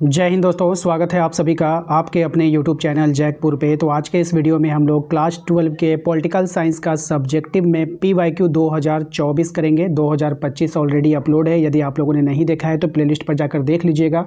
जय हिंद दोस्तों, स्वागत है आप सभी का आपके अपने YouTube चैनल जैकपुर पे। तो आज के इस वीडियो में हम लोग क्लास 12 के पॉलिटिकल साइंस का सब्जेक्टिव में PYQ 2024 करेंगे। 2025 ऑलरेडी अपलोड है, यदि आप लोगों ने नहीं देखा है तो प्लेलिस्ट पर जाकर देख लीजिएगा,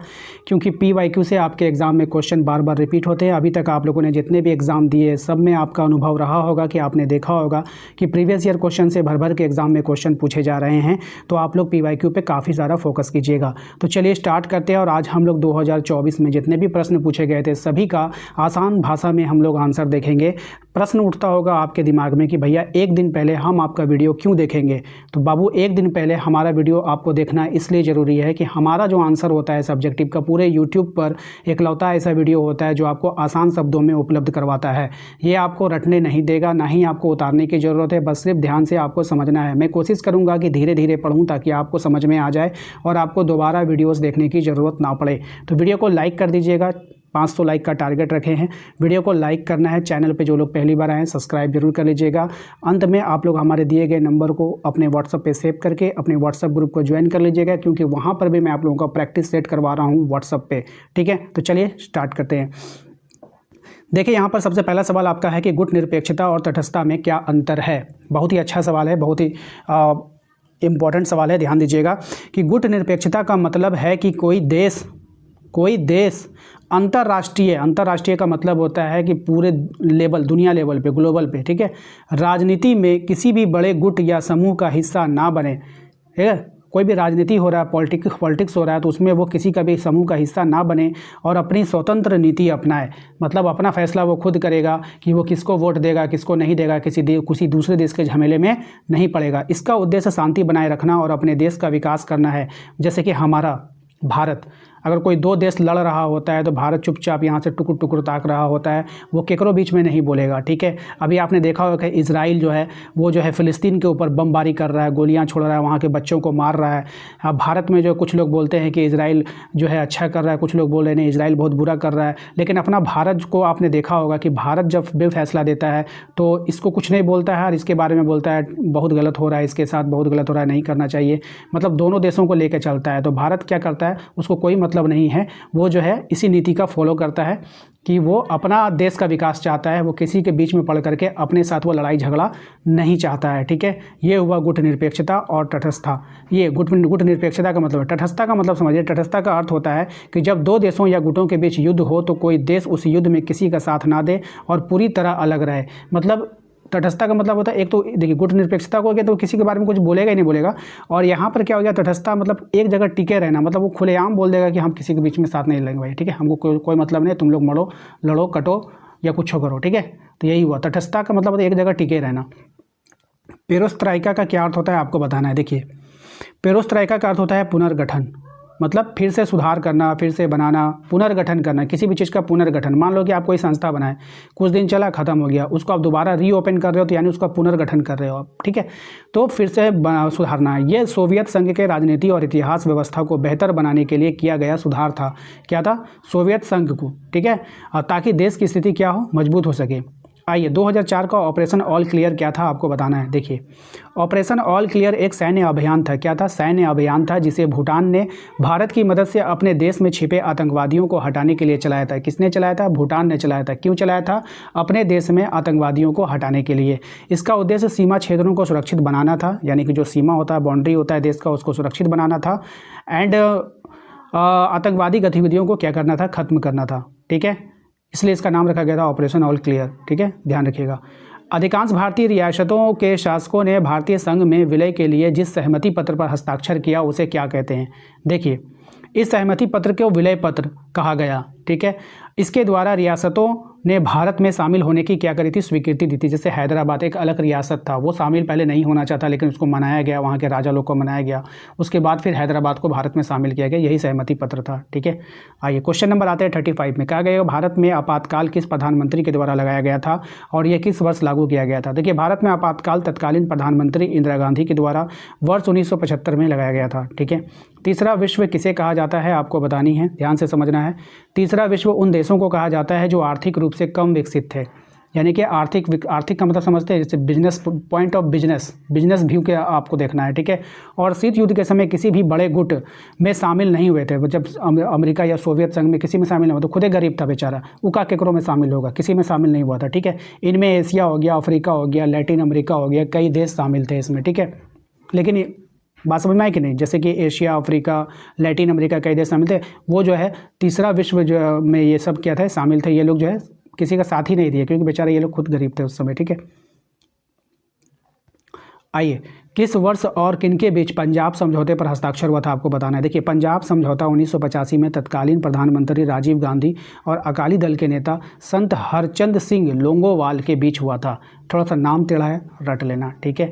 क्योंकि PYQ से आपके एग्ज़ाम में क्वेश्चन बार बार रिपीट होते हैं। अभी तक आप लोगों ने जितने भी एग्ज़ाम दिए सब में आपका अनुभव रहा होगा कि आपने देखा होगा कि प्रीवियस ईयर क्वेश्चन से भर भर के एग्ज़ाम में क्वेश्चन पूछे जा रहे हैं। तो आप लोग PYQ पे काफ़ी ज़्यादा फोकस कीजिएगा। तो चलिए स्टार्ट करते हैं। और आज हम लोग 2024 में जितने भी प्रश्न पूछे गए थे सभी का आसान भाषा में हम लोग आंसर देखेंगे। प्रश्न उठता होगा आपके दिमाग में कि भैया एक दिन पहले हम आपका वीडियो क्यों देखेंगे? तो बाबू, एक दिन पहले हमारा वीडियो आपको देखना इसलिए ज़रूरी है कि हमारा जो आंसर होता है सब्जेक्टिव का पूरे यूट्यूब पर इकलौता ऐसा वीडियो होता है जो आपको आसान शब्दों में उपलब्ध करवाता है। ये आपको रटने नहीं देगा, ना ही आपको उतारने की ज़रूरत है, बस सिर्फ ध्यान से आपको समझना है। मैं कोशिश करूँगा कि धीरे धीरे पढ़ूँ ताकि आपको समझ में आ जाए और आपको दोबारा वीडियोज़ देखने की ज़रूरत ना पड़े। तो वीडियो को लाइक कर दीजिएगा, 500 लाइक का टारगेट रखे हैं। वीडियो को लाइक करना है। चैनल पे जो लोग पहली बार आए हैं सब्सक्राइब जरूर कर लीजिएगा। अंत में आप लोग हमारे दिए गए नंबर को अपने व्हाट्सएप पे सेव करके अपने व्हाट्सएप ग्रुप को ज्वाइन कर लीजिएगा, क्योंकि वहाँ पर भी मैं आप लोगों का प्रैक्टिस सेट करवा रहा हूँ व्हाट्सएप पे। ठीक है, तो चलिए स्टार्ट करते हैं। देखिए, यहाँ पर सबसे पहला सवाल आपका है कि गुट निरपेक्षता और तटस्थता में क्या अंतर है। बहुत ही अच्छा सवाल है, बहुत ही इम्पॉर्टेंट सवाल है। ध्यान दीजिएगा कि गुट निरपेक्षता का मतलब है कि कोई देश अंतर्राष्ट्रीय का मतलब होता है कि पूरे लेवल, दुनिया लेवल पे, ग्लोबल पे, ठीक है, राजनीति में किसी भी बड़े गुट या समूह का हिस्सा ना बने। ठीक है, कोई भी राजनीति हो रहा है, पॉलिटिक्स हो रहा है, तो उसमें वो किसी का भी समूह का हिस्सा ना बने और अपनी स्वतंत्र नीति अपनाए। मतलब अपना फैसला वो खुद करेगा कि वो किसको वोट देगा, किसको नहीं देगा, किसी दूसरे देश के झमेले में नहीं पड़ेगा। इसका उद्देश्य शांति बनाए रखना और अपने देश का विकास करना है। जैसे कि हमारा भारत, अगर कोई दो देश लड़ रहा होता है तो भारत चुपचाप यहाँ से टुकुर टुकुर ताक रहा होता है, वो केकरो बीच में नहीं बोलेगा। ठीक है, अभी आपने देखा होगा कि इजराइल जो है वो जो है फ़िलिस्तीन के ऊपर बमबारी कर रहा है, गोलियाँ छोड़ रहा है, वहाँ के बच्चों को मार रहा है। अब भारत में जो कुछ लोग बोलते हैं कि इजराइल जो है अच्छा कर रहा है, कुछ लोग बोल रहे हैं इजराइल बहुत बुरा कर रहा है। लेकिन अपना भारत को आपने देखा होगा कि भारत जब भी फैसला देता है तो इसको कुछ नहीं बोलता है और इसके बारे में बोलता है बहुत गलत हो रहा है, इसके साथ बहुत गलत हो रहा है, नहीं करना चाहिए। मतलब दोनों देशों को लेकर चलता है। तो भारत क्या करता है, उसको कोई मतलब नहीं है, वो जो है इसी नीति का फॉलो करता है कि वो अपना देश का विकास चाहता है, वो किसी के बीच में पड़ करके अपने साथ वो लड़ाई झगड़ा नहीं चाहता है। ठीक है, ये हुआ गुट निरपेक्षता और तटस्थता। ये गुट निरपेक्षता का मतलब है। तटस्थता का मतलब समझिए, तटस्थता का अर्थ होता है कि जब दो देशों या गुटों के बीच युद्ध हो तो कोई देश उस युद्ध में किसी का साथ ना दे और पूरी तरह अलग रहे। मतलब तटस्थता का मतलब होता है, एक तो देखिए गुट निरपेक्षता को हो गया तो किसी के बारे में कुछ बोलेगा ही नहीं बोलेगा, और यहाँ पर क्या हो गया तटस्थता मतलब एक जगह टिके रहना। मतलब वो खुलेआम बोल देगा कि हम किसी के बीच में साथ नहीं लेंगे भाई, ठीक है, हमको कोई मतलब नहीं, तुम लोग मरो, लड़ो, कटो या कुछ करो। ठीक है, तो यही हुआ तटस्थता का मतलब एक जगह टिके रहना। पेरोस्त्राइका का क्या अर्थ होता है आपको बताना है। देखिए, पेरोस्त्राइका का अर्थ होता है पुनर्गठन, मतलब फिर से सुधार करना, फिर से बनाना, पुनर्गठन करना, किसी भी चीज़ का पुनर्गठन। मान लो कि आप कोई संस्था बनाए, कुछ दिन चला, ख़त्म हो गया, उसको आप दोबारा रीओपन कर रहे हो तो यानी उसका पुनर्गठन कर रहे हो आप। ठीक है, तो फिर से सुधारना है। ये सोवियत संघ के राजनीति और इतिहास व्यवस्था को बेहतर बनाने के लिए किया गया सुधार था। क्या था? सोवियत संघ को, ठीक है, ताकि देश की स्थिति क्या हो, मजबूत हो सके। आइए, 2004 का ऑपरेशन ऑल क्लियर क्या था आपको बताना है। देखिए, ऑपरेशन ऑल क्लियर एक सैन्य अभियान था। क्या था? सैन्य अभियान था, जिसे भूटान ने भारत की मदद से अपने देश में छिपे आतंकवादियों को हटाने के लिए चलाया था। किसने चलाया था? भूटान ने चलाया था। क्यों चलाया था? अपने देश में आतंकवादियों को हटाने के लिए। इसका उद्देश्य सीमा क्षेत्रों को सुरक्षित बनाना था, यानी कि जो सीमा होता है, बाउंड्री होता है देश का, उसको सुरक्षित बनाना था। एंड आतंकवादी गतिविधियों को क्या करना था? खत्म करना था। ठीक है, इसलिए इसका नाम रखा गया था ऑपरेशन ऑल क्लियर। ठीक है, ध्यान रखिएगा। अधिकांश भारतीय रियासतों के शासकों ने भारतीय संघ में विलय के लिए जिस सहमति पत्र पर हस्ताक्षर किया उसे क्या कहते हैं? देखिए, इस सहमति पत्र को विलय पत्र कहा गया। ठीक है, इसके द्वारा रियासतों ने भारत में शामिल होने की क्या करी थी? स्वीकृति दी थी। जैसे हैदराबाद एक अलग रियासत था, वो शामिल पहले नहीं होना चाहता, लेकिन उसको मनाया गया, वहाँ के राजा लोग को मनाया गया, उसके बाद फिर हैदराबाद को भारत में शामिल किया गया। यही सहमति पत्र था। ठीक है, आइए क्वेश्चन नंबर आते हैं 35 में। कहा गया भारत में आपातकाल किस प्रधानमंत्री के द्वारा लगाया गया था और यह किस वर्ष लागू किया गया था? देखिए, भारत में आपातकाल तत्कालीन प्रधानमंत्री इंदिरा गांधी के द्वारा वर्ष 1975 में लगाया गया था। ठीक है, तीसरा विश्व किसे कहा जाता है आपको बतानी है, ध्यान से समझना है। तीसरा विश्व उन देशों को कहा जाता है जो आर्थिक रूप से कम विकसित थे। यानी कि आर्थिक का मतलब समझते हैं, जैसे business point of business view के आपको देखना है, ठीक है। और शीत युद्ध के समय किसी भी बड़े गुट में शामिल नहीं हुए थे। जब अमेरिका या सोवियत संघ में किसी में शामिल नहीं हुआ तो खुद ही गरीब था बेचारा, उका केकरों में शामिल होगा, किसी में शामिल नहीं हुआ था, ठीक है। इनमें एशिया हो गया, अफ्रीका हो गया, लैटिन अमेरिका हो गया, कई देश शामिल थे इसमें, ठीक है। लेकिन बात समझ में आई कि नहीं, जैसे कि एशिया, अफ्रीका, लैटिन अमेरिका कई देश शामिल थे। वो जो है तीसरा विश्व जो में ये सब क्या थे, शामिल थे। ये लोग जो है किसी का साथ ही नहीं दिए, क्योंकि बेचारे ये लोग खुद गरीब थे उस समय, ठीक है। आइए, किस वर्ष और किनके बीच पंजाब समझौते पर हस्ताक्षर हुआ था, आपको बताना है। देखिए, पंजाब समझौता 1985 में तत्कालीन प्रधानमंत्री राजीव गांधी और अकाली दल के नेता संत हरचंद सिंह लोंगोवाल के बीच हुआ था। थोड़ा सा नाम टेढ़ा है, रट लेना, ठीक है।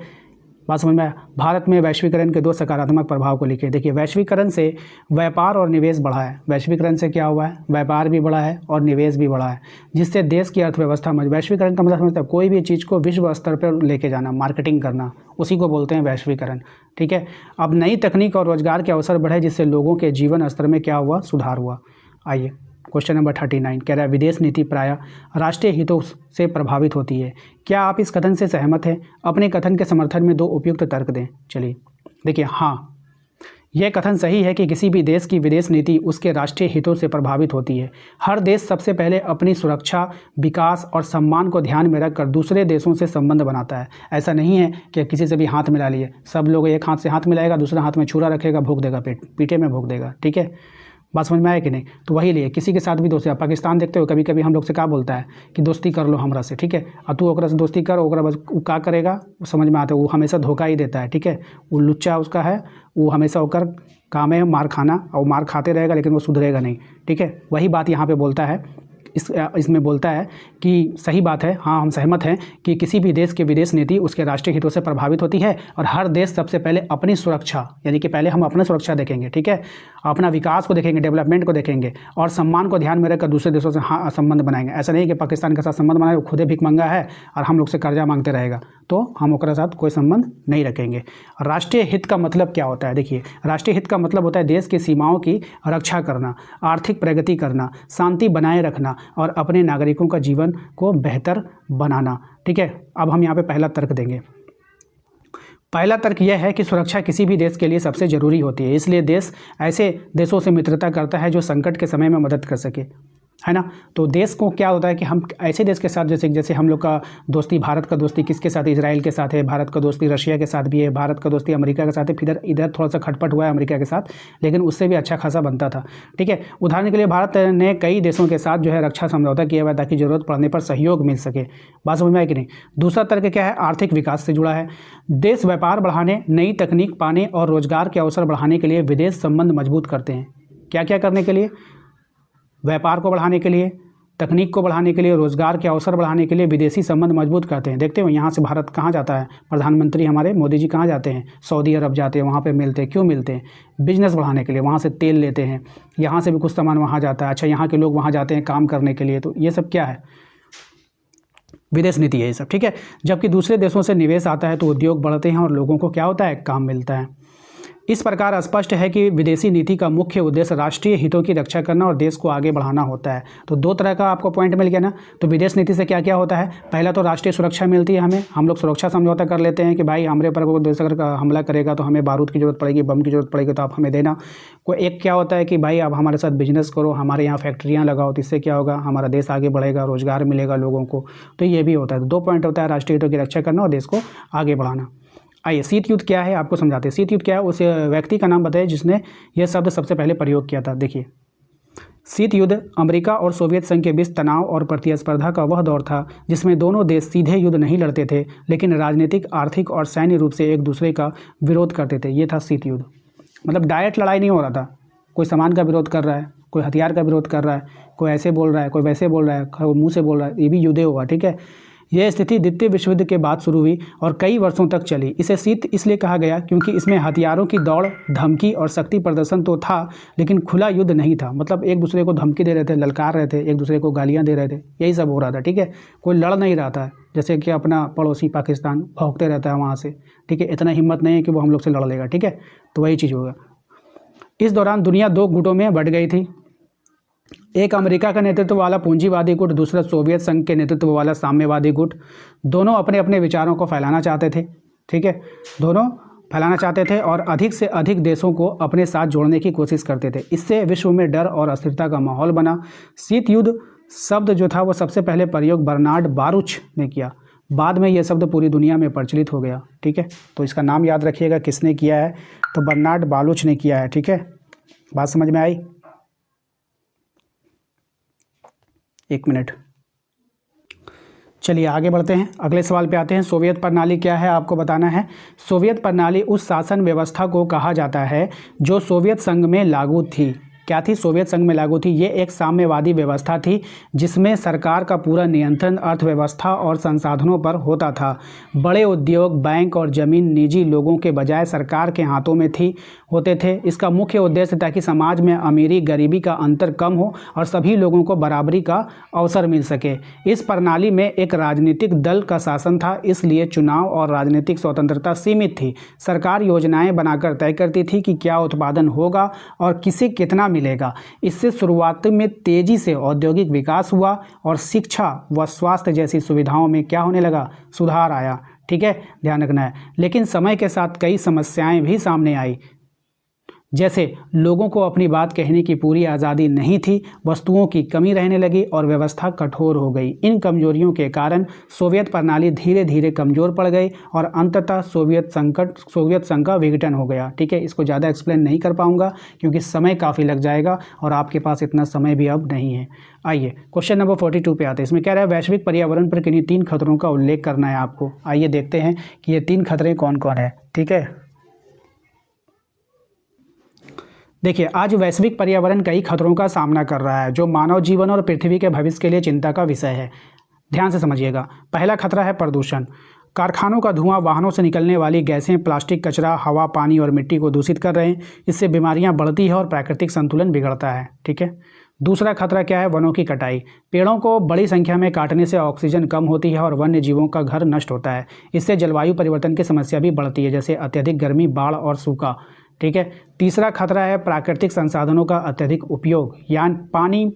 बात समझ में आया। भारत में वैश्वीकरण के 2 सकारात्मक प्रभाव को लिखे। देखिए, वैश्वीकरण से व्यापार और निवेश बढ़ा है। वैश्वीकरण से क्या हुआ है, व्यापार भी बढ़ा है और निवेश भी बढ़ा है, जिससे देश की अर्थव्यवस्था में, वैश्वीकरण का मतलब समझता है कोई भी चीज़ को विश्व स्तर पर लेके जाना, मार्केटिंग करना, उसी को बोलते हैं वैश्वीकरण, ठीक है। अब नई तकनीक और रोजगार के अवसर बढ़े, जिससे लोगों के जीवन स्तर में क्या हुआ, सुधार हुआ। आइए, क्वेश्चन नंबर 39 कह रहा है, विदेश नीति प्रायः राष्ट्रीय हितों से प्रभावित होती है। क्या आप इस कथन से सहमत हैं? अपने कथन के समर्थन में 2 उपयुक्त तर्क दें। चलिए देखिए, हाँ, यह कथन सही है कि किसी भी देश की विदेश नीति उसके राष्ट्रीय हितों से प्रभावित होती है। हर देश सबसे पहले अपनी सुरक्षा, विकास और सम्मान को ध्यान में रखकर दूसरे देशों से संबंध बनाता है। ऐसा नहीं है कि किसी से भी हाथ मिला लिए, सब लोग एक हाथ से हाथ मिलाएगा, दूसरा हाथ में छुरा रखेगा, भोंक देगा, पीठे में भोंक देगा, ठीक है। बात समझ में आया कि नहीं। तो वही लिए किसी के साथ भी दोस्ती, आप पाकिस्तान देखते हो, कभी कभी हम लोग से क्या बोलता है कि दोस्ती कर लो हमरा से, ठीक है। और तू ओकरा से दोस्ती कर, ओकरा बस वो क्या करेगा, वो समझ में आता है, वो हमेशा धोखा ही देता है, ठीक है। वो लुच्चा उसका है, वो हमेशा होकर काम है मार खाना, और मार खाते रहेगा, लेकिन वो सुधरेगा नहीं, ठीक है। वही बात यहाँ पे बोलता है, इसमें बोलता है कि सही बात है, हाँ हम सहमत हैं कि किसी भी देश की विदेश नीति उसके राष्ट्रीय हितों से प्रभावित होती है, और हर देश सबसे पहले अपनी सुरक्षा, यानी कि पहले हम अपनी सुरक्षा देखेंगे, ठीक है, अपना विकास को देखेंगे, डेवलपमेंट को देखेंगे, और सम्मान को ध्यान में रखकर दूसरे देशों से हाँ संबंध बनाएंगे। ऐसा नहीं कि पाकिस्तान के साथ संबंध बनाए, वो खुद ही भिखमंगा है और हम लोग से कर्जा मांगते रहेगा, तो हम उसके साथ कोई संबंध नहीं रखेंगे। राष्ट्रीय हित का मतलब क्या होता है, देखिए, राष्ट्रीय हित का मतलब होता है देश की सीमाओं की रक्षा करना, आर्थिक प्रगति करना, शांति बनाए रखना और अपने नागरिकों का जीवन को बेहतर बनाना, ठीक है। अब हम यहाँ पे पहला तर्क देंगे। पहला तर्क यह है कि सुरक्षा किसी भी देश के लिए सबसे ज़रूरी होती है, इसलिए देश ऐसे देशों से मित्रता करता है जो संकट के समय में मदद कर सके, है ना। तो देश को क्या होता है कि हम ऐसे देश के साथ, जैसे हम लोग का दोस्ती, भारत का दोस्ती किसके साथ, इजराइल के साथ है, भारत का दोस्ती रशिया के साथ भी है, भारत का दोस्ती अमेरिका के साथ है, फिर इधर थोड़ा सा खटपट हुआ है अमेरिका के साथ, लेकिन उससे भी अच्छा खासा बनता था, ठीक है। उदाहरण के लिए भारत ने कई देशों के साथ जो है रक्षा समझौता किया हुआ है, ताकि ज़रूरत पड़ने पर सहयोग मिल सके। बात समझ में आए कि नहीं। दूसरा तर्क क्या है, आर्थिक विकास से जुड़ा है। देश व्यापार बढ़ाने, नई तकनीक पाने और रोजगार के अवसर बढ़ाने के लिए विदेश संबंध मजबूत करते हैं। क्या क्या करने के लिए, व्यापार को बढ़ाने के लिए, तकनीक को बढ़ाने के लिए, रोजगार के अवसर बढ़ाने के लिए विदेशी संबंध मजबूत करते हैं। देखते हो यहाँ से भारत कहाँ जाता है, प्रधानमंत्री हमारे मोदी जी कहाँ जाते हैं, सऊदी अरब जाते हैं, वहाँ पे मिलते हैं। क्यों मिलते हैं, बिजनेस बढ़ाने के लिए, वहाँ से तेल लेते हैं, यहाँ से भी कुछ सामान वहाँ जाता है, अच्छा यहाँ के लोग वहाँ जाते हैं काम करने के लिए, तो ये सब क्या है, विदेश नीति है ये सब, ठीक है। जबकि दूसरे देशों से निवेश आता है तो उद्योग बढ़ते हैं और लोगों को क्या होता है, काम मिलता है। इस प्रकार स्पष्ट है कि विदेशी नीति का मुख्य उद्देश्य राष्ट्रीय हितों की रक्षा करना और देश को आगे बढ़ाना होता है। तो 2 तरह का आपको पॉइंट मिल गया ना। तो विदेश नीति से क्या क्या होता है, पहला तो राष्ट्रीय सुरक्षा मिलती है हमें, हम लोग सुरक्षा समझौता कर लेते हैं कि भाई हमारे पर कोई देश अगर हमला करेगा तो हमें बारूद की जरूरत पड़ेगी, बम की जरूरत पड़ेगी, तो आप हमें देना। कोई एक क्या होता है कि भाई आप हमारे साथ बिजनेस करो, हमारे यहाँ फैक्ट्रियाँ लगाओ, तो इससे क्या होगा, हमारा देश आगे बढ़ेगा, रोजगार मिलेगा लोगों को। तो ये भी होता है। तो 2 पॉइंट होता है, राष्ट्रीय हितों की रक्षा करना और देश को आगे बढ़ाना। आइए, शीत युद्ध क्या है आपको समझाते हैं। शीत युद्ध क्या है, उस व्यक्ति का नाम बताइए जिसने यह शब्द सबसे पहले प्रयोग किया था। देखिए, शीत युद्ध अमेरिका और सोवियत संघ के बीच तनाव और प्रतिस्पर्धा का वह दौर था जिसमें दोनों देश सीधे युद्ध नहीं लड़ते थे, लेकिन राजनीतिक, आर्थिक और सैन्य रूप से एक दूसरे का विरोध करते थे। ये था शीत युद्ध। मतलब डायरेक्ट लड़ाई नहीं हो रहा था, कोई सामान का विरोध कर रहा है, कोई हथियार का विरोध कर रहा है, कोई ऐसे बोल रहा है, कोई वैसे बोल रहा है, कोई मुँह से बोल रहा है, ये भी युद्ध हुआ, ठीक है। यह स्थिति द्वितीय विश्व युद्ध के बाद शुरू हुई और कई वर्षों तक चली। इसे शीत इसलिए कहा गया क्योंकि इसमें हथियारों की दौड़, धमकी और शक्ति प्रदर्शन तो था, लेकिन खुला युद्ध नहीं था। मतलब एक दूसरे को धमकी दे रहे थे, ललकार रहे थे, एक दूसरे को गालियां दे रहे थे, यही सब हो रहा था, ठीक है। कोई लड़ नहीं रहा था, जैसे कि अपना पड़ोसी पाकिस्तान भौंकते रहता है वहाँ से, ठीक है। इतना हिम्मत नहीं है कि वो हम लोग से लड़ लेगा, ठीक है। तो वही चीज़ होगा। इस दौरान दुनिया 2 गुटों में बढ़ गई थी। एक अमेरिका का नेतृत्व वाला पूंजीवादी गुट, दूसरा सोवियत संघ के नेतृत्व वाला साम्यवादी गुट। दोनों अपने अपने विचारों को फैलाना चाहते थे, ठीक है, दोनों फैलाना चाहते थे और अधिक से अधिक देशों को अपने साथ जोड़ने की कोशिश करते थे। इससे विश्व में डर और अस्थिरता का माहौल बना। शीत युद्ध शब्द जो था वो सबसे पहले प्रयोग बर्नार्ड बारूच ने किया, बाद में यह शब्द पूरी दुनिया में प्रचलित हो गया, ठीक है। तो इसका नाम याद रखिएगा किसने किया है, तो बर्नार्ड बारूच ने किया है, ठीक है। बात समझ में आई? एक मिनट, चलिए आगे बढ़ते हैं, अगले सवाल पे आते हैं। सोवियत प्रणाली क्या है आपको बताना है। सोवियत प्रणाली उस शासन व्यवस्था को कहा जाता है जो सोवियत संघ में लागू थी। क्या थी? सोवियत संघ में लागू थी। ये एक साम्यवादी व्यवस्था थी जिसमें सरकार का पूरा नियंत्रण अर्थव्यवस्था और संसाधनों पर होता था। बड़े उद्योग, बैंक और जमीन निजी लोगों के बजाय सरकार के हाथों में होते थे। इसका मुख्य उद्देश्य था कि समाज में अमीरी गरीबी का अंतर कम हो और सभी लोगों को बराबरी का अवसर मिल सके। इस प्रणाली में एक राजनीतिक दल का शासन था, इसलिए चुनाव और राजनीतिक स्वतंत्रता सीमित थी। सरकार योजनाएं बनाकर तय करती थी कि क्या उत्पादन होगा और किसे कितना मिलेगा। इससे शुरुआत में तेजी से औद्योगिक विकास हुआ और शिक्षा व स्वास्थ्य जैसी सुविधाओं में क्या होने लगा? सुधार आया, ठीक है, ध्यान रखना है। लेकिन समय के साथ कई समस्याएं भी सामने आई, जैसे लोगों को अपनी बात कहने की पूरी आज़ादी नहीं थी, वस्तुओं की कमी रहने लगी और व्यवस्था कठोर हो गई। इन कमजोरियों के कारण सोवियत प्रणाली धीरे धीरे कमज़ोर पड़ गई और अंततः सोवियत संघ का विघटन हो गया, ठीक है। इसको ज़्यादा एक्सप्लेन नहीं कर पाऊंगा क्योंकि समय काफ़ी लग जाएगा और आपके पास इतना समय भी अब नहीं है। आइए क्वेश्चन नंबर 42 पे आते हैं। इसमें कह रहा है वैश्विक पर्यावरण पर किन्हीं 3 खतरों का उल्लेख करना है आपको। आइए देखते हैं कि ये 3 खतरे कौन कौन है, ठीक है। देखिए, आज वैश्विक पर्यावरण कई खतरों का सामना कर रहा है जो मानव जीवन और पृथ्वी के भविष्य के लिए चिंता का विषय है। ध्यान से समझिएगा। पहला खतरा है प्रदूषण। कारखानों का धुआं, वाहनों से निकलने वाली गैसें, प्लास्टिक कचरा हवा, पानी और मिट्टी को दूषित कर रहे हैं। इससे बीमारियां बढ़ती है और प्राकृतिक संतुलन बिगड़ता है, ठीक है। दूसरा खतरा क्या है? वनों की कटाई। पेड़ों को बड़ी संख्या में काटने से ऑक्सीजन कम होती है और वन्य जीवों का घर नष्ट होता है। इससे जलवायु परिवर्तन की समस्या भी बढ़ती है, जैसे अत्यधिक गर्मी, बाढ़ और सूखा, ठीक है। तीसरा खतरा है प्राकृतिक संसाधनों का अत्यधिक उपयोग, यानी पानी,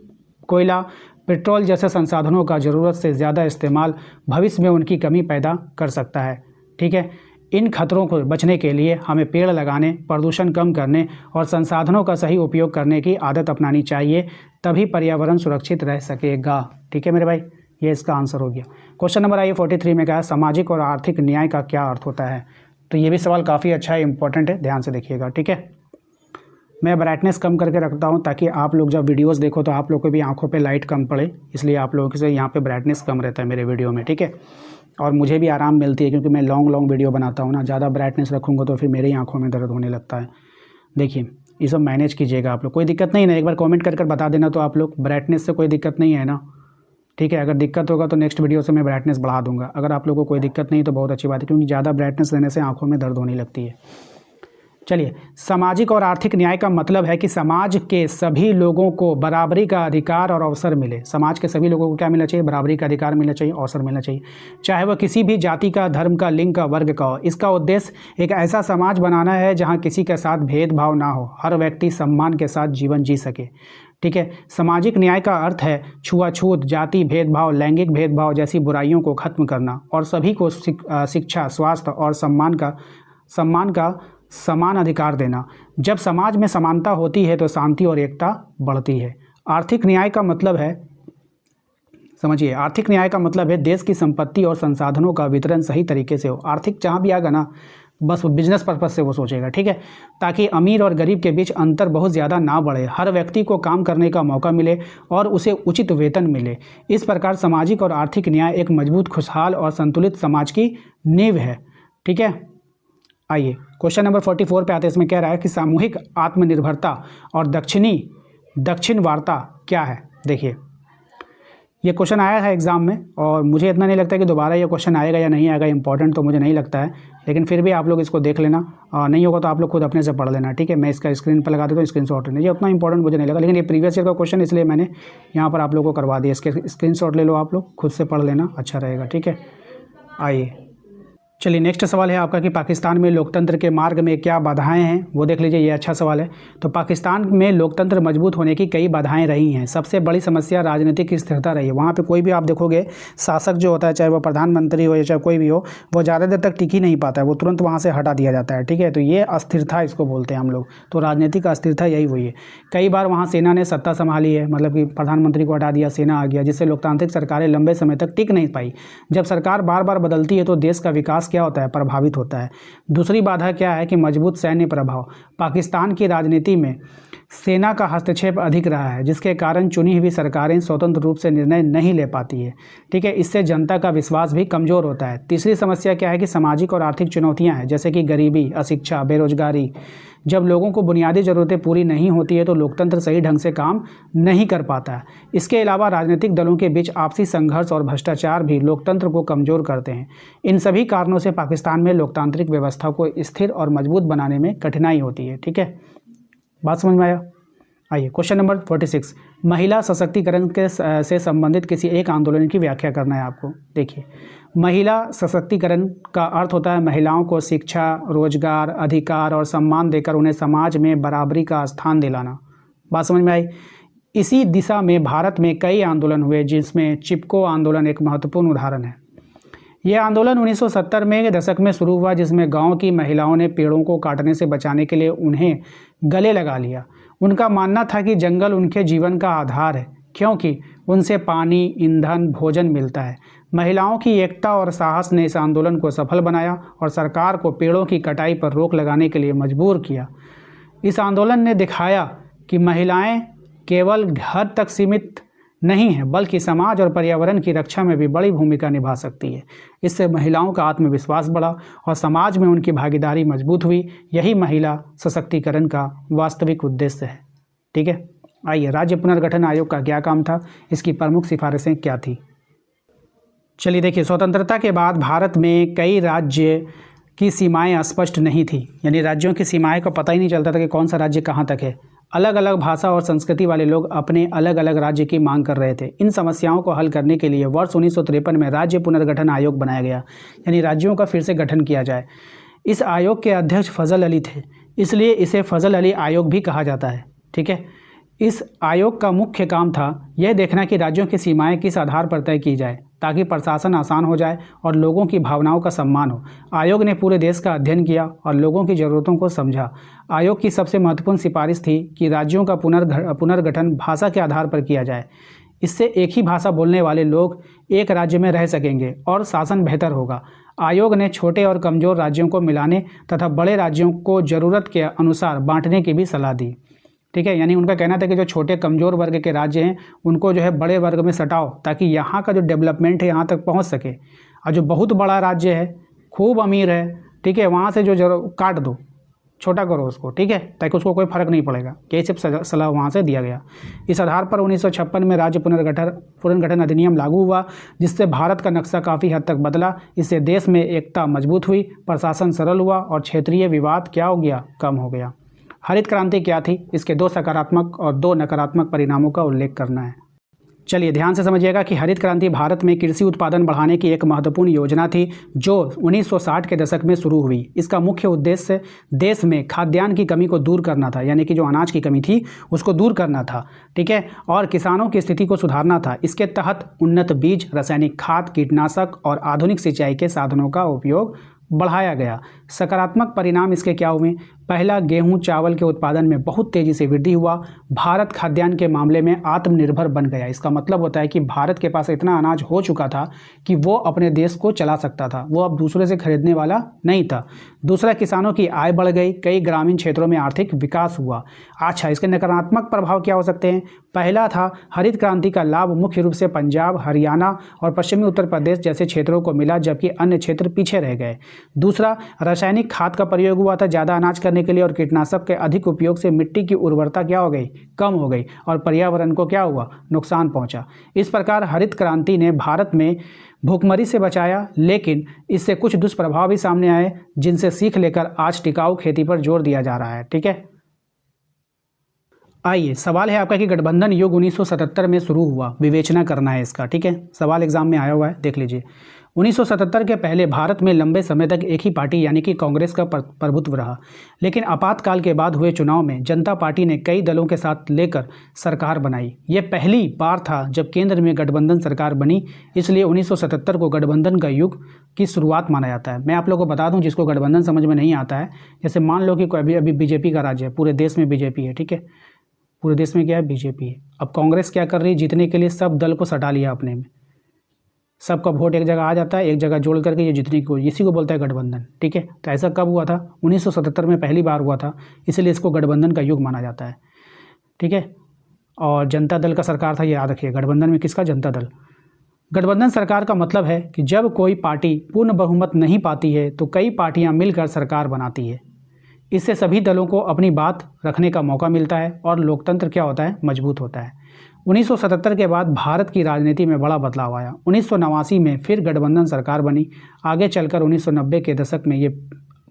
कोयला, पेट्रोल जैसे संसाधनों का ज़रूरत से ज़्यादा इस्तेमाल भविष्य में उनकी कमी पैदा कर सकता है, ठीक है। इन खतरों को बचने के लिए हमें पेड़ लगाने, प्रदूषण कम करने और संसाधनों का सही उपयोग करने की आदत अपनानी चाहिए, तभी पर्यावरण सुरक्षित रह सकेगा, ठीक है मेरे भाई। ये इसका आंसर हो गया। क्वेश्चन नंबर आइए 43 में, कहा सामाजिक और आर्थिक न्याय का क्या अर्थ होता है। तो ये भी सवाल काफ़ी अच्छा है, इंपॉर्टेंट है, ध्यान से देखिएगा, ठीक है। मैं ब्राइटनेस कम करके रखता हूँ ताकि आप लोग जब वीडियोस देखो तो आप लोग को भी आंखों पे लाइट कम पड़े, इसलिए आप लोगों से यहाँ पे ब्राइटनेस कम रहता है मेरे वीडियो में, ठीक है। और मुझे भी आराम मिलती है क्योंकि मैं लॉन्ग वीडियो बनाता हूँ ना। ज़्यादा ब्राइटनेस रखूँगा तो फिर मेरी आँखों में दर्द होने लगता है। देखिए, ये सब मैनेज कीजिएगा आप लोग, कोई दिक्कत नहीं ना, एक बार कॉमेंट कर बता देना तो आप लोग। ब्राइटनेस से कोई दिक्कत नहीं है ना, ठीक है। अगर दिक्कत होगा तो नेक्स्ट वीडियो से मैं ब्राइटनेस बढ़ा दूंगा। अगर आप लोगों को कोई दिक्कत नहीं तो बहुत अच्छी बात है, क्योंकि ज़्यादा ब्राइटनेस लेने से आंखों में दर्द होने लगती है। चलिए, सामाजिक और आर्थिक न्याय का मतलब है कि समाज के सभी लोगों को बराबरी का अधिकार और अवसर मिले। समाज के सभी लोगों को क्या मिलना चाहिए? बराबरी का अधिकार मिलना चाहिए, अवसर मिलना चाहिए, चाहे वह किसी भी जाति का, धर्म का, लिंग का, वर्ग का हो। इसका उद्देश्य एक ऐसा समाज बनाना है जहाँ किसी के साथ भेदभाव ना हो, हर व्यक्ति सम्मान के साथ जीवन जी सके, ठीक है। सामाजिक न्याय का अर्थ है छुआछूत, जाति भेदभाव, लैंगिक भेदभाव जैसी बुराइयों को खत्म करना और सभी को शिक्षा, स्वास्थ्य और सम्मान का समान अधिकार देना। जब समाज में समानता होती है तो शांति और एकता बढ़ती है। आर्थिक न्याय का मतलब है, समझिए, आर्थिक न्याय का मतलब है देश की संपत्ति और संसाधनों का वितरण सही तरीके से हो। आर्थिक जहाँ भी आएगा ना, बस बिजनेस पर्पस से वो सोचेगा, ठीक है, ताकि अमीर और गरीब के बीच अंतर बहुत ज़्यादा ना बढ़े, हर व्यक्ति को काम करने का मौका मिले और उसे उचित वेतन मिले। इस प्रकार सामाजिक और आर्थिक न्याय एक मजबूत, खुशहाल और संतुलित समाज की नींव है, ठीक है। आइए क्वेश्चन नंबर 44 पे आते हैं। इसमें कह रहा है कि सामूहिक आत्मनिर्भरता और दक्षिण वार्ता क्या है। देखिए, ये क्वेश्चन आया है एग्जाम में और मुझे इतना नहीं लगता कि दोबारा ये क्वेश्चन आएगा या नहीं आएगा, इंपॉर्टेंट तो मुझे नहीं लगता है, लेकिन फिर भी आप लोग इसको देख लेना, नहीं होगा तो आप लोग खुद अपने से पढ़ लेना, ठीक है। मैं इसका स्क्रीन पर लगा देता हूँ, स्क्रीनशॉट लेना। ये उतना इंपॉर्टेंट मुझे नहीं लगा, लेकिन ये प्रीवियस ईयर का क्वेश्चन इसलिए मैंने यहाँ पर आप लोगों को करवा दिया। इसके स्क्रीनशॉट ले लो, आप लोग खुद से पढ़ लेना, अच्छा रहेगा, ठीक है। आइए चलिए नेक्स्ट सवाल है आपका कि पाकिस्तान में लोकतंत्र के मार्ग में क्या बाधाएं हैं, वो देख लीजिए। ये अच्छा सवाल है। तो पाकिस्तान में लोकतंत्र मजबूत होने की कई बाधाएं रही हैं। सबसे बड़ी समस्या राजनीतिक स्थिरता रही है। वहाँ पे कोई भी आप देखोगे शासक जो होता है, चाहे वो प्रधानमंत्री हो या चाहे कोई भी हो, वो ज़्यादा देर तक टिक ही नहीं पाता है, वो तुरंत वहाँ से हटा दिया जाता है। ठीक है, तो ये अस्थिरता इसको बोलते हैं हम लोग। तो राजनीतिक अस्थिरता यही हुई है। कई बार वहाँ सेना ने सत्ता संभाली है, मतलब कि प्रधानमंत्री को हटा दिया, सेना आ गया, जिससे लोकतांत्रिक सरकारें लंबे समय तक टिक नहीं पाई। जब सरकार बार बार बदलती है तो देश का विकास क्या होता है, प्रभावित होता है। दूसरी बाधा क्या है कि मजबूत सैन्य प्रभाव। पाकिस्तान की राजनीति में सेना का हस्तक्षेप अधिक रहा है, जिसके कारण चुनी हुई सरकारें स्वतंत्र रूप से निर्णय नहीं ले पाती है। ठीक है, इससे जनता का विश्वास भी कमज़ोर होता है। तीसरी समस्या क्या है कि सामाजिक और आर्थिक चुनौतियां हैं, जैसे कि गरीबी, अशिक्षा, बेरोजगारी। जब लोगों को बुनियादी ज़रूरतें पूरी नहीं होती है तो लोकतंत्र सही ढंग से काम नहीं कर पाता है। इसके अलावा राजनीतिक दलों के बीच आपसी संघर्ष और भ्रष्टाचार भी लोकतंत्र को कमज़ोर करते हैं। इन सभी कारणों से पाकिस्तान में लोकतांत्रिक व्यवस्था को स्थिर और मजबूत बनाने में कठिनाई होती है। ठीक है, बात समझ में आया? आइए क्वेश्चन नंबर 46, महिला सशक्तिकरण के से संबंधित किसी एक आंदोलन की व्याख्या करना है आपको। देखिए, महिला सशक्तिकरण का अर्थ होता है महिलाओं को शिक्षा, रोजगार, अधिकार और सम्मान देकर उन्हें समाज में बराबरी का स्थान दिलाना। बात समझ में आई? इसी दिशा में भारत में कई आंदोलन हुए, जिसमें चिपको आंदोलन एक महत्वपूर्ण उदाहरण है। यह आंदोलन 1970 में के दशक में शुरू हुआ, जिसमें गांव की महिलाओं ने पेड़ों को काटने से बचाने के लिए उन्हें गले लगा लिया। उनका मानना था कि जंगल उनके जीवन का आधार है, क्योंकि उनसे पानी, ईंधन, भोजन मिलता है। महिलाओं की एकता और साहस ने इस आंदोलन को सफल बनाया और सरकार को पेड़ों की कटाई पर रोक लगाने के लिए मजबूर किया। इस आंदोलन ने दिखाया कि महिलाएं केवल घर तक सीमित नहीं है, बल्कि समाज और पर्यावरण की रक्षा में भी बड़ी भूमिका निभा सकती है। इससे महिलाओं का आत्मविश्वास बढ़ा और समाज में उनकी भागीदारी मजबूत हुई। यही महिला सशक्तिकरण का वास्तविक उद्देश्य है। ठीक है, आइए, राज्य पुनर्गठन आयोग का क्या काम था, इसकी प्रमुख सिफारिशें क्या थी। चलिए देखिए, स्वतंत्रता के बाद भारत में कई राज्य की सीमाएं स्पष्ट नहीं थी, यानी राज्यों की सीमाएं को पता ही नहीं चलता था कि कौन सा राज्य कहाँ तक है। अलग अलग भाषा और संस्कृति वाले लोग अपने अलग अलग राज्य की मांग कर रहे थे। इन समस्याओं को हल करने के लिए वर्ष 1953 में राज्य पुनर्गठन आयोग बनाया गया, यानी राज्यों का फिर से गठन किया जाए। इस आयोग के अध्यक्ष फजल अली थे, इसलिए इसे फजल अली आयोग भी कहा जाता है। ठीक है, इस आयोग का मुख्य काम था यह देखना कि राज्यों की सीमाएं किस आधार पर तय की जाए, ताकि प्रशासन आसान हो जाए और लोगों की भावनाओं का सम्मान हो। आयोग ने पूरे देश का अध्ययन किया और लोगों की ज़रूरतों को समझा। आयोग की सबसे महत्वपूर्ण सिफारिश थी कि राज्यों का पुनर्गठन भाषा के आधार पर किया जाए। इससे एक ही भाषा बोलने वाले लोग एक राज्य में रह सकेंगे और शासन बेहतर होगा। आयोग ने छोटे और कमज़ोर राज्यों को मिलाने तथा बड़े राज्यों को ज़रूरत के अनुसार बांटने की भी सलाह दी। ठीक है, यानी उनका कहना था कि जो छोटे कमज़ोर वर्ग के राज्य हैं उनको जो है बड़े वर्ग में सटाओ, ताकि यहाँ का जो डेवलपमेंट है यहाँ तक पहुँच सके। और जो बहुत बड़ा राज्य है, खूब अमीर है, ठीक है, वहाँ से जो काट दो, छोटा करो उसको। ठीक है, ताकि उसको कोई फ़र्क नहीं पड़ेगा। यही सब सलाह वहाँ से दिया गया। इस आधार पर 1956 में राज्य पुनर्गठन अधिनियम लागू हुआ, जिससे भारत का नक्शा काफ़ी हद तक बदला। इससे देश में एकता मजबूत हुई, प्रशासन सरल हुआ और क्षेत्रीय विवाद क्या हो गया, कम हो गया। हरित क्रांति क्या थी, इसके 2 सकारात्मक और 2 नकारात्मक परिणामों का उल्लेख करना है। चलिए ध्यान से समझिएगा कि हरित क्रांति भारत में कृषि उत्पादन बढ़ाने की एक महत्वपूर्ण योजना थी, जो 1960 के दशक में शुरू हुई। इसका मुख्य उद्देश्य देश में खाद्यान्न की कमी को दूर करना था, यानी कि जो अनाज की कमी थी उसको दूर करना था। ठीक है, और किसानों की स्थिति को सुधारना था। इसके तहत उन्नत बीज, रासायनिक खाद, कीटनाशक और आधुनिक सिंचाई के साधनों का उपयोग बढ़ाया गया। सकारात्मक परिणाम इसके क्या हुए? पहला, गेहूं चावल के उत्पादन में बहुत तेज़ी से वृद्धि हुआ। भारत खाद्यान्न के मामले में आत्मनिर्भर बन गया। इसका मतलब होता है कि भारत के पास इतना अनाज हो चुका था कि वो अपने देश को चला सकता था, वो अब दूसरे से खरीदने वाला नहीं था। दूसरा, किसानों की आय बढ़ गई, कई ग्रामीण क्षेत्रों में आर्थिक विकास हुआ। अच्छा, इसके नकारात्मक प्रभाव क्या हो सकते हैं? पहला था, हरित क्रांति का लाभ मुख्य रूप से पंजाब, हरियाणा और पश्चिमी उत्तर प्रदेश जैसे क्षेत्रों को मिला, जबकि अन्य क्षेत्र पीछे रह गए। दूसरा, रासायनिक खाद का प्रयोग हुआ था ज़्यादा अनाज करने के लिए, और कीटनाशक के अधिक उपयोग से मिट्टी की उर्वरता क्या हो गई, कम हो गई, और पर्यावरण को क्या हुआ, नुकसान पहुंचा। इस प्रकार हरित क्रांति ने भारत में भूखमरी से बचाया, लेकिन इससे कुछ दुष्प्रभाव भी सामने आए, जिनसे सीख लेकर आज टिकाऊ खेती पर जोर दिया जा रहा है। ठीक है, आइए सवाल है आपका कि गठबंधन युग 1977 में शुरू हुआ, विवेचना करना है इसका। ठीक है, सवाल एग्जाम में आया हुआ है, देख लीजिए। 1977 के पहले भारत में लंबे समय तक एक ही पार्टी यानी कि कांग्रेस का प्रभुत्व रहा, लेकिन आपातकाल के बाद हुए चुनाव में जनता पार्टी ने कई दलों के साथ लेकर सरकार बनाई। ये पहली बार था जब केंद्र में गठबंधन सरकार बनी, इसलिए 1977 को गठबंधन का युग की शुरुआत माना जाता है। मैं आप लोगों को बता दूं, जिसको गठबंधन समझ में नहीं आता है, जैसे मान लो कि अभी बीजेपी का राज्य है, पूरे देश में बीजेपी है, ठीक है, पूरे देश में क्या है, बीजेपी है। अब कांग्रेस क्या कर रही है, जीतने के लिए सब दल को सटा लिया अपने में, सबका वोट एक जगह आ जाता है, एक जगह जोड़ करके ये जितनी को, इसी को बोलता है गठबंधन, ठीक है। तो ऐसा कब हुआ था, 1977 में पहली बार हुआ था, इसलिए इसको गठबंधन का युग माना जाता है, ठीक है। और जनता दल का सरकार था, ये याद रखिए, गठबंधन में किसका, जनता दल। गठबंधन सरकार का मतलब है कि जब कोई पार्टी पूर्ण बहुमत नहीं पाती है तो कई पार्टियां मिलकर सरकार बनाती है। इससे सभी दलों को अपनी बात रखने का मौका मिलता है और लोकतंत्र क्या होता है, मजबूत होता है। 1977 के बाद भारत की राजनीति में बड़ा बदलाव आया। 1989 में फिर गठबंधन सरकार बनी। आगे चलकर 1990 के दशक में ये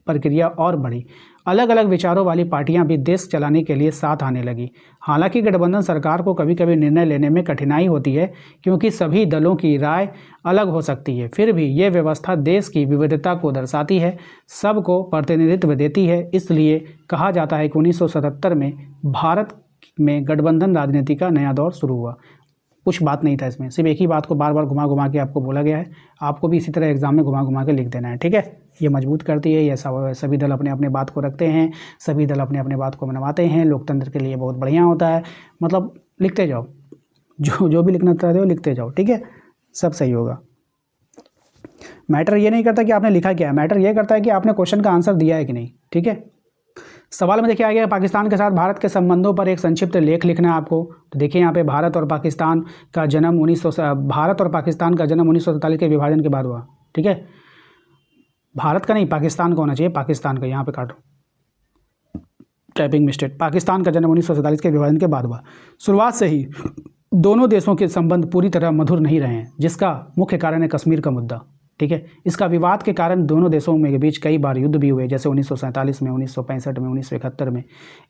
प्रक्रिया और बढ़ी। अलग अलग विचारों वाली पार्टियां भी देश चलाने के लिए साथ आने लगी। हालांकि गठबंधन सरकार को कभी कभी निर्णय लेने में कठिनाई होती है, क्योंकि सभी दलों की राय अलग हो सकती है। फिर भी ये व्यवस्था देश की विविधता को दर्शाती है, सबको प्रतिनिधित्व देती है। इसलिए कहा जाता है कि 1977 में भारत में गठबंधन राजनीति का नया दौर शुरू हुआ। कुछ बात नहीं था इसमें, सिर्फ एक ही बात को बार बार घुमा घुमा के आपको बोला गया है। आपको भी इसी तरह एग्जाम में घुमा घुमा के लिख देना है, ठीक है। ये मजबूत करती है, ये सभी दल अपने अपने बात को रखते हैं, सभी दल अपने अपने बात को मनवाते हैं, लोकतंत्र के लिए बहुत बढ़िया होता है। मतलब लिखते जाओ, जो भी लिखना चाहते हो लिखते जाओ, ठीक है, सब सही होगा। मैटर ये नहीं करता कि आपने लिखा क्या है, मैटर ये करता है कि आपने क्वेश्चन का आंसर दिया है कि नहीं, ठीक है। सवाल में देखिए आ गया, पाकिस्तान के साथ भारत के संबंधों पर एक संक्षिप्त लेख लिखना है आपको। तो देखिए यहाँ पे भारत और पाकिस्तान का जन्म 1947 के विभाजन के बाद हुआ, ठीक है। भारत का नहीं, पाकिस्तान का होना चाहिए, पाकिस्तान का, यहाँ पे काटो, टाइपिंग मिस्टेक। पाकिस्तान का जन्म 1947 के विभाजन के बाद हुआ। शुरुआत से ही दोनों देशों के संबंध पूरी तरह मधुर नहीं रहे हैं, जिसका मुख्य कारण है कश्मीर का मुद्दा, ठीक है। इसका विवाद के कारण दोनों देशों में के बीच कई बार युद्ध भी हुए, जैसे 1947 में, 1965 में, 1971 में।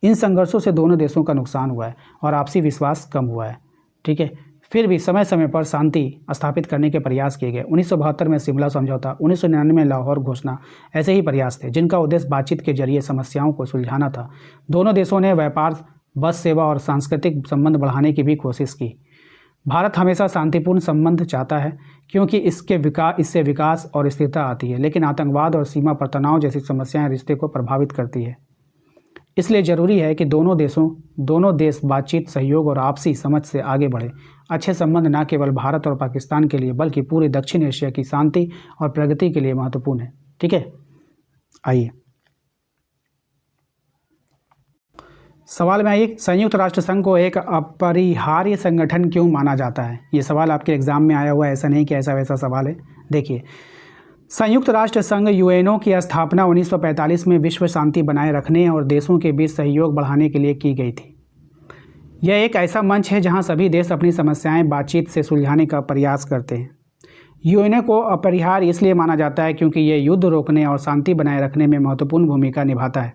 इन संघर्षों से दोनों देशों का नुकसान हुआ है और आपसी विश्वास कम हुआ है, ठीक है। फिर भी समय समय पर शांति स्थापित करने के प्रयास किए गए। 1972 में शिमला समझौता, 1999 में लाहौर घोषणा, ऐसे ही प्रयास थे जिनका उद्देश्य बातचीत के जरिए समस्याओं को सुलझाना था। दोनों देशों ने व्यापार, बस सेवा और सांस्कृतिक संबंध बढ़ाने की भी कोशिश की। भारत हमेशा शांतिपूर्ण संबंध चाहता है, क्योंकि इससे विकास और स्थिरता आती है, लेकिन आतंकवाद और सीमा पर तनाव जैसी समस्याएं रिश्ते को प्रभावित करती है। इसलिए जरूरी है कि दोनों देश बातचीत, सहयोग और आपसी समझ से आगे बढ़े। अच्छे संबंध न केवल भारत और पाकिस्तान के लिए बल्कि पूरे दक्षिण एशिया की शांति और प्रगति के लिए महत्वपूर्ण है, ठीक है। आइए सवाल में आइए, संयुक्त राष्ट्र संघ को एक अपरिहार्य संगठन क्यों माना जाता है। ये सवाल आपके एग्जाम में आया हुआ है, ऐसा नहीं कि ऐसा वैसा सवाल है। देखिए, संयुक्त राष्ट्र संघ यूएनओ की स्थापना 1945 में विश्व शांति बनाए रखने और देशों के बीच सहयोग बढ़ाने के लिए की गई थी। यह एक ऐसा मंच है जहां सभी देश अपनी समस्याएं बातचीत से सुलझाने का प्रयास करते हैं। यूएनओ को अपरिहार्य इसलिए माना जाता है क्योंकि यह युद्ध रोकने और शांति बनाए रखने में महत्वपूर्ण भूमिका निभाता है।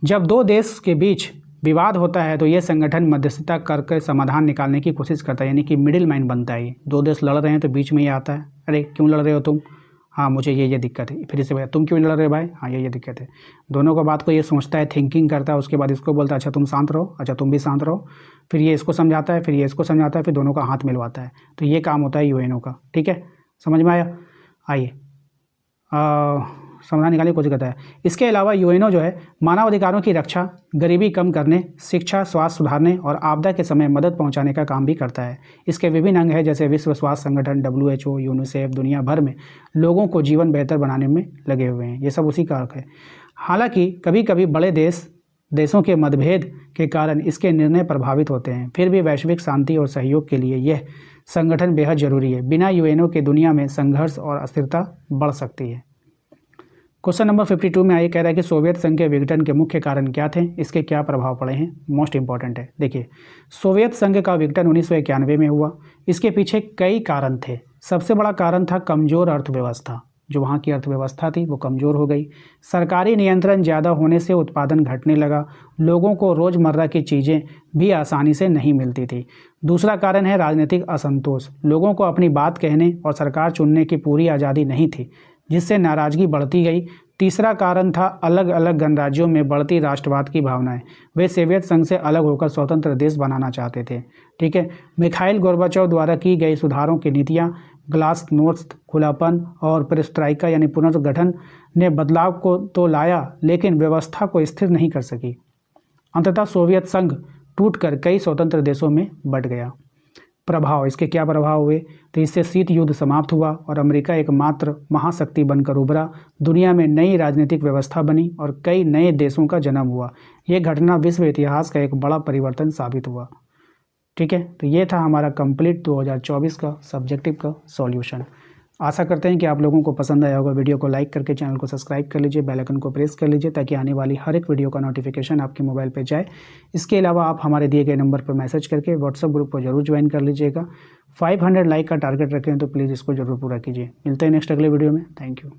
जब दो देश के बीच विवाद होता है तो यह संगठन मध्यस्थता करके समाधान निकालने की कोशिश करता है, यानी कि मिडिल मैन बनता है। दो देश लड़ रहे हैं तो बीच में ये आता है, अरे क्यों लड़ रहे हो तुम, हाँ मुझे ये दिक्कत है, फिर से तुम क्यों लड़ रहे हो भाई, हाँ ये दिक्कत है। दोनों को बात को ये सोचता है, थिंकिंग करता है, उसके बाद इसको बोलता है अच्छा तुम शांत रहो, अच्छा तुम भी शांत रहो, फिर ये इसको समझाता है, फिर ये इसको समझाता है, फिर दोनों का हाथ मिलवाता है। तो ये काम होता है यूएनओ का, ठीक है, समझ में आया। आइए समाधान निकालने की कोशिश करता है। इसके अलावा यूएनओ जो है मानव अधिकारों की रक्षा, गरीबी कम करने, शिक्षा, स्वास्थ्य सुधारने और आपदा के समय मदद पहुंचाने का काम भी करता है। इसके विभिन्न अंग हैं जैसे विश्व स्वास्थ्य संगठन, WHO, यूनिसेफ दुनिया भर में लोगों को जीवन बेहतर बनाने में लगे हुए हैं। ये सब उसी का हक है। हालांकि कभी कभी बड़े देशों के मतभेद के कारण इसके निर्णय प्रभावित होते हैं। फिर भी वैश्विक शांति और सहयोग के लिए यह संगठन बेहद जरूरी है। बिना यूएनओ के दुनिया में संघर्ष और अस्थिरता बढ़ सकती है। क्वेश्चन नंबर 52 में आइए, कह रहा है कि सोवियत संघ के विघटन के मुख्य कारण क्या थे, इसके क्या प्रभाव पड़े हैं, मोस्ट इंपॉर्टेंट है। देखिए, सोवियत संघ का विघटन 1991 में हुआ। इसके पीछे कई कारण थे। सबसे बड़ा कारण था कमज़ोर अर्थव्यवस्था, जो वहाँ की अर्थव्यवस्था थी वो कमज़ोर हो गई। सरकारी नियंत्रण ज़्यादा होने से उत्पादन घटने लगा। लोगों को रोज़मर्रा की चीज़ें भी आसानी से नहीं मिलती थी। दूसरा कारण है राजनीतिक असंतोष। लोगों को अपनी बात कहने और सरकार चुनने की पूरी आज़ादी नहीं थी, जिससे नाराज़गी बढ़ती गई। तीसरा कारण था अलग अलग गणराज्यों में बढ़ती राष्ट्रवाद की भावनाएं। वे सोवियत संघ से अलग होकर स्वतंत्र देश बनाना चाहते थे। ठीक है, मिखाइल गोर्बाचोव द्वारा की गई सुधारों की नीतियां, ग्लासनोस्ट, खुलापन और पेरेस्ट्राइका यानी पुनर्गठन ने बदलाव को तो लाया, लेकिन व्यवस्था को स्थिर नहीं कर सकी। अंततः सोवियत संघ टूटकर कई स्वतंत्र देशों में बंट गया। प्रभाव, इसके क्या प्रभाव हुए? तो इससे शीत युद्ध समाप्त हुआ और अमेरिका एकमात्र महाशक्ति बनकर उभरा। दुनिया में नई राजनीतिक व्यवस्था बनी और कई नए देशों का जन्म हुआ। ये घटना विश्व इतिहास का एक बड़ा परिवर्तन साबित हुआ। ठीक है, तो ये था हमारा कंप्लीट 2024 का सब्जेक्टिव का सॉल्यूशन। आशा करते हैं कि आप लोगों को पसंद आया होगा। वीडियो को लाइक करके चैनल को सब्सक्राइब कर लीजिए, बेल आइकन को प्रेस कर लीजिए ताकि आने वाली हर एक वीडियो का नोटिफिकेशन आपके मोबाइल पे जाए। इसके अलावा आप हमारे दिए गए नंबर पर मैसेज करके व्हाट्सएप ग्रुप को जरूर ज्वाइन कर लीजिएगा। 500 लाइक का टारगेट रखें तो प्लीज़ इसको जरूर पूरा कीजिए। मिलते हैं नेक्स्ट अगले वीडियो में। Thank you.